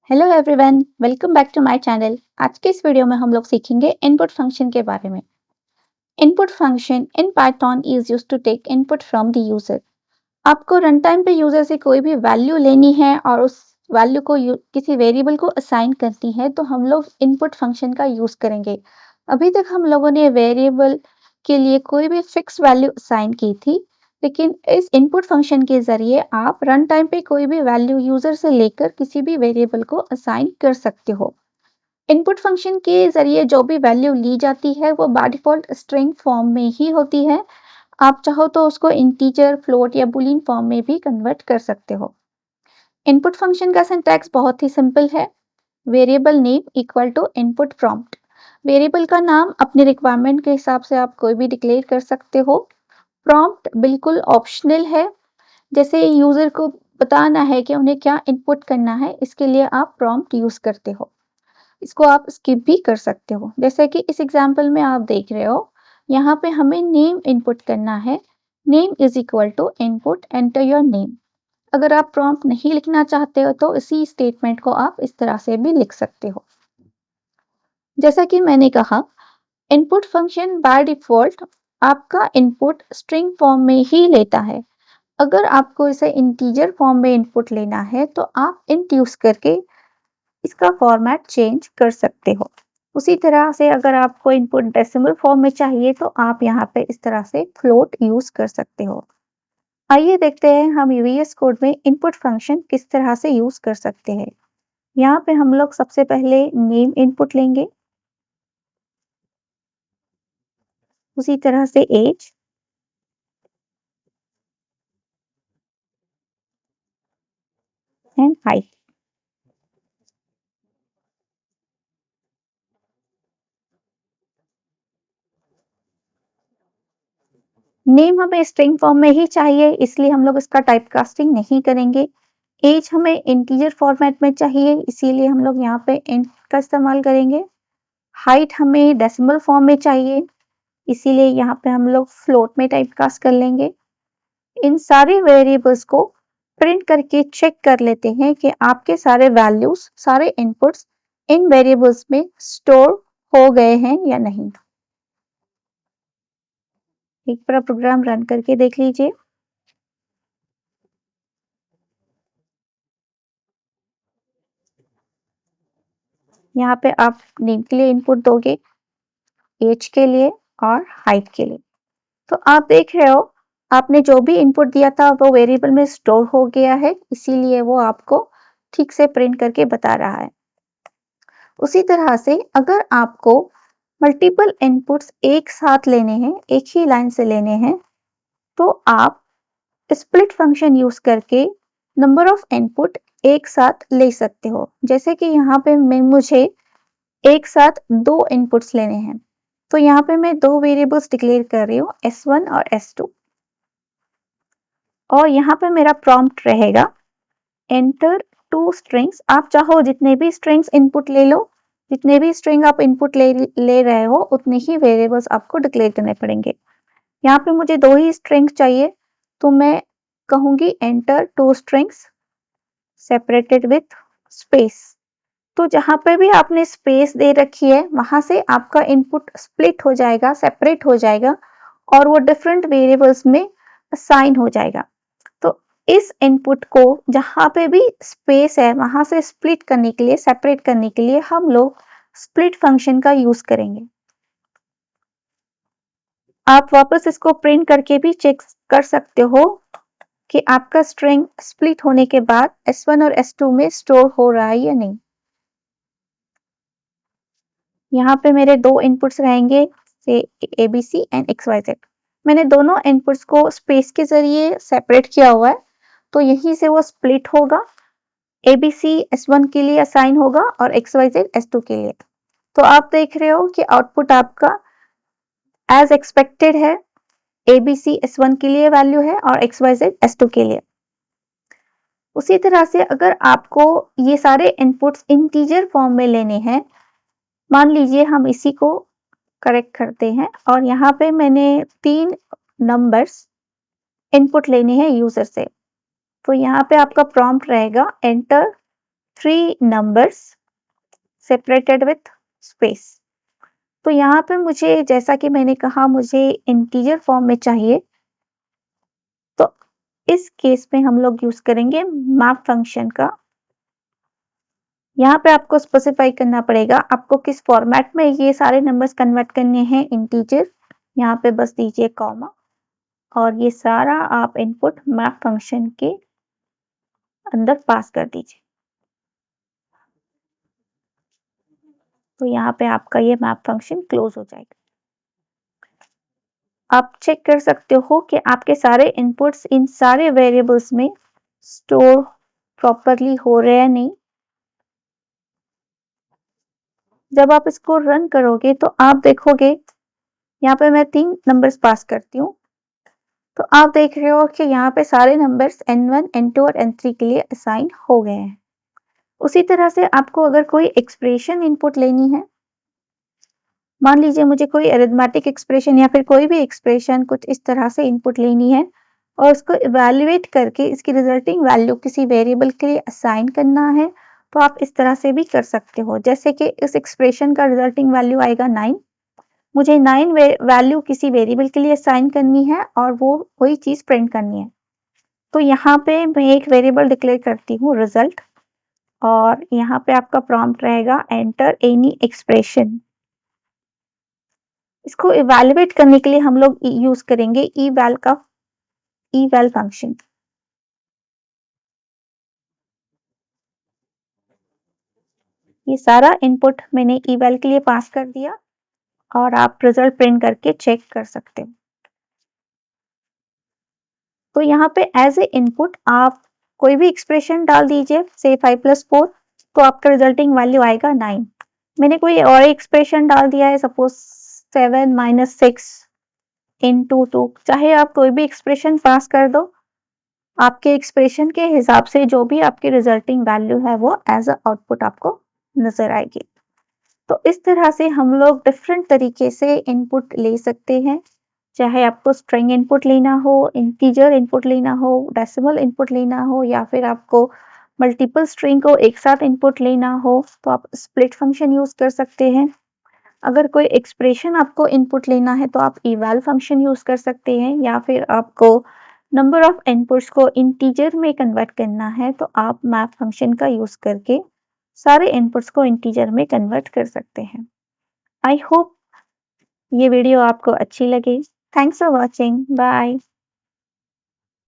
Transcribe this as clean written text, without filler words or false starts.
Hello everyone, welcome back to my channel. आज के इस वीडियो में हम लोग सीखेंगे इनपुट फंक्शन के बारे में। Input function in Python is used to take input from the user. आपको रन टाइम पे यूजर से कोई भी वैल्यू लेनी है और उस वैल्यू को किसी वेरिएबल को असाइन करनी है तो हम लोग इनपुट फंक्शन का यूज करेंगे। अभी तक हम लोगों ने वेरिएबल के लिए कोई भी फिक्स वैल्यू असाइन की थी, लेकिन इस इनपुट फंक्शन के जरिए आप रन टाइम पे कोई भी वैल्यू यूजर से लेकर किसी भी वेरिएबल को असाइन कर सकते हो। इनपुट फंक्शन के जरिए जो भी वैल्यू ली जाती है वो बाय डिफॉल्ट स्ट्रिंग फॉर्म में ही होती है। आप चाहो तो उसको इंटीजर, फ्लोट या बुलियन फॉर्म में भी कन्वर्ट कर सकते हो। इनपुट फंक्शन का सिंटैक्स बहुत ही सिंपल है। Variable name equal to input prompt. Variable का नाम अपने रिक्वायरमेंट के हिसाब से आप कोई भी डिक्लेयर कर सकते हो। प्रॉम्प्ट बिल्कुल ऑप्शनल है, जैसे यूजर को बताना है कि उन्हें क्या इनपुट करना है, इसके लिए आप प्रॉम्प्ट यूज करते हो। इसको आप स्किप भी कर सकते हो, जैसे कि इस एग्जांपल में आप देख रहे हो। यहाँ पे हमें नेम इनपुट करना है। Name is equal to input, enter your name. अगर आप प्रॉम्प्ट नहीं लिखना चाहते हो तो इसी स्टेटमेंट को आप इस तरह से भी लिख सकते हो। जैसा कि मैंने कहा, इनपुट फंक्शन बाय डिफॉल्ट आपका इनपुट स्ट्रिंग फॉर्म में ही लेता है। अगर आपको इसे इंटीजर फॉर्म में इनपुट लेना है तो आप इंट यूज करके इसका फॉर्मेट चेंज कर सकते हो। उसी तरह से अगर आपको इनपुट डेसिमल फॉर्म में चाहिए तो आप यहाँ पे इस तरह से फ्लोट यूज कर सकते हो। आइए देखते हैं हम वीएस कोड में इनपुट फंक्शन किस तरह से यूज कर सकते हैं। यहाँ पे हम लोग सबसे पहले नेम इनपुट लेंगे, उसी तरह से एज, एंड हाइट। नेम हमें स्ट्रिंग फॉर्म में ही चाहिए, इसलिए हम लोग इसका टाइप कास्टिंग नहीं करेंगे। एज हमें इंटीजर फॉर्मेट में चाहिए, इसीलिए हम लोग यहाँ पे इंट का इस्तेमाल करेंगे। हाइट हमें डेसिमल फॉर्म में चाहिए, इसीलिए यहाँ पे हम लोग फ्लोट में टाइप कास्ट कर लेंगे। इन सारे वेरिएबल्स को प्रिंट करके चेक कर लेते हैं कि आपके सारे वैल्यूज, सारे इनपुट्स इन वेरिएबल्स में स्टोर हो गए हैं या नहीं। एक बार प्रोग्राम रन करके देख लीजिए। यहाँ पे आप नेम के लिए इनपुट दोगे, एज के लिए और हाइट के लिए। तो आप देख रहे हो, आपने जो भी इनपुट दिया था वो वेरिएबल में स्टोर हो गया है, इसीलिए वो आपको ठीक से प्रिंट करके बता रहा है। उसी तरह से अगर आपको मल्टीपल इनपुट्स एक साथ लेने हैं, एक ही लाइन से लेने हैं, तो आप स्प्लिट फंक्शन यूज करके नंबर ऑफ इनपुट एक साथ ले सकते हो। जैसे कि यहाँ पे मुझे एक साथ दो इनपुट्स लेने हैं, तो यहाँ पे मैं दो वेरिएबल्स डिक्लेयर कर रही हूँ, S1 और S2। और यहाँ पे मेरा प्रॉम्प्ट रहेगा एंटर टू स्ट्रिंग्स। आप चाहो जितने भी स्ट्रिंग्स इनपुट ले लो, जितने भी स्ट्रिंग आप इनपुट ले रहे हो उतने ही वेरिएबल्स आपको डिक्लेयर करने पड़ेंगे। यहाँ पे मुझे दो ही स्ट्रिंग्स चाहिए, तो मैं कहूंगी enter two strings separated with space. तो जहां पे भी आपने स्पेस दे रखी है वहां से आपका इनपुट स्प्लिट हो जाएगा, सेपरेट हो जाएगा और वो डिफरेंट वेरिएबल्स में असाइन हो जाएगा। तो इस इनपुट को जहां पे भी स्पेस है वहां से स्प्लिट करने के लिए, सेपरेट करने के लिए हम लोग स्प्लिट फंक्शन का यूज करेंगे। आप वापस इसको प्रिंट करके भी चेक कर सकते हो कि आपका स्ट्रिंग स्प्लिट होने के बाद S1 और S2 में स्टोर हो रहा है या नहीं। यहाँ पे मेरे दो इनपुट्स रहेंगे, से ABC एंड XYZ। मैंने दोनों इनपुट्स को स्पेस के जरिए सेपरेट किया हुआ है, तो यहीं से वो स्प्लिट होगा। ABC S1 के लिए असाइन होगा और XYZ S2 के लिए। तो आप देख रहे हो कि आउटपुट आपका एज एक्सपेक्टेड है। ABC S1 के लिए वैल्यू है और XYZ S2 के लिए। उसी तरह से अगर आपको ये सारे इनपुट्स इंटीजर फॉर्म में लेने हैं, मान लीजिए हम इसी को करेक्ट करते हैं और यहाँ पे मैंने 3 नंबर्स इनपुट लेने हैं यूजर से। तो यहाँ पे आपका प्रॉम्प्ट रहेगा enter 3 numbers separated with space। तो यहाँ पे मुझे, जैसा कि मैंने कहा, मुझे इंटीजर फॉर्म में चाहिए, तो इस केस में हम लोग यूज करेंगे मैप फंक्शन का। यहाँ पे आपको स्पेसिफाई करना पड़ेगा आपको किस फॉर्मेट में ये सारे नंबर्स कन्वर्ट करने हैं इंटीजर। यहाँ पे बस दीजिए कॉमा और ये सारा आप इनपुट मैप फंक्शन के अंदर पास कर दीजिए। तो यहाँ पे आपका ये मैप फंक्शन क्लोज हो जाएगा। आप चेक कर सकते हो कि आपके सारे इनपुट्स इन सारे वेरिएबल्स में स्टोर प्रॉपरली हो रहे हैं नहीं। जब आप इसको रन करोगे तो आप देखोगे, यहाँ पे मैं 3 नंबर्स पास करती हूँ, तो आप देख रहे हो कि यहाँ पे सारे नंबर्स n1, n2 और n3 के लिए असाइन हो गए हैं। उसी तरह से आपको अगर कोई एक्सप्रेशन इनपुट लेनी है, मान लीजिए मुझे कोई अरिथमेटिक एक्सप्रेशन या फिर कोई भी एक्सप्रेशन कुछ इस तरह से इनपुट लेनी है और उसको इवैल्यूएट करके इसकी रिजल्टिंग वैल्यू किसी वेरिएबल के लिए असाइन करना है, तो आप इस तरह से भी कर सकते हो। जैसे कि इस एक्सप्रेशन का रिजल्टिंग वैल्यू आएगा 9, मुझे 9 वैल्यू किसी वेरिएबल के लिए असाइन करनी है और वो वही चीज प्रिंट करनी है। तो यहाँ पे मैं एक वेरिएबल डिक्लेयर करती हूँ रिजल्ट, और यहाँ पे आपका प्रॉम्प्ट रहेगा एंटर एनी एक्सप्रेशन। इसको इवैल्यूएट करने के लिए हम लोग यूज करेंगे eval फंक्शन। ये सारा इनपुट मैंने eval के लिए पास कर दिया और आप रिजल्ट प्रिंट करके चेक कर सकते हो। तो यहाँ पे एज ए इनपुट आप कोई भी एक्सप्रेशन डाल दीजिए, से 5 + 4, तो आपका रिजल्टिंग वैल्यू आएगा 9। मैंने कोई और एक्सप्रेशन डाल दिया है, सपोज 7 - 6 × 2, चाहे आप कोई भी एक्सप्रेशन पास कर दो, आपके एक्सप्रेशन के हिसाब से जो भी आपकी रिजल्टिंग वैल्यू है वो एज अ आउटपुट आपको नजर आएगी। तो इस तरह से हम लोग डिफरेंट तरीके से इनपुट ले सकते हैं, चाहे आपको स्ट्रिंग इनपुट लेना हो, इंटीजर इनपुट लेना हो, डेसिमल इनपुट लेना हो, या फिर आपको मल्टीपल स्ट्रिंग को एक साथ इनपुट लेना हो, तो आप स्प्लिट फंक्शन यूज कर सकते हैं। अगर कोई एक्सप्रेशन आपको इनपुट लेना है तो आप eval फंक्शन यूज कर सकते हैं, या फिर आपको नंबर ऑफ इनपुट्स को इंटीजर में कन्वर्ट करना है तो आप मैप फंक्शन का यूज करके सारे इनपुट्स को इंटीजर में कन्वर्ट कर सकते हैं। आई होप ये वीडियो आपको अच्छी लगे। Thanks for watching. बाय।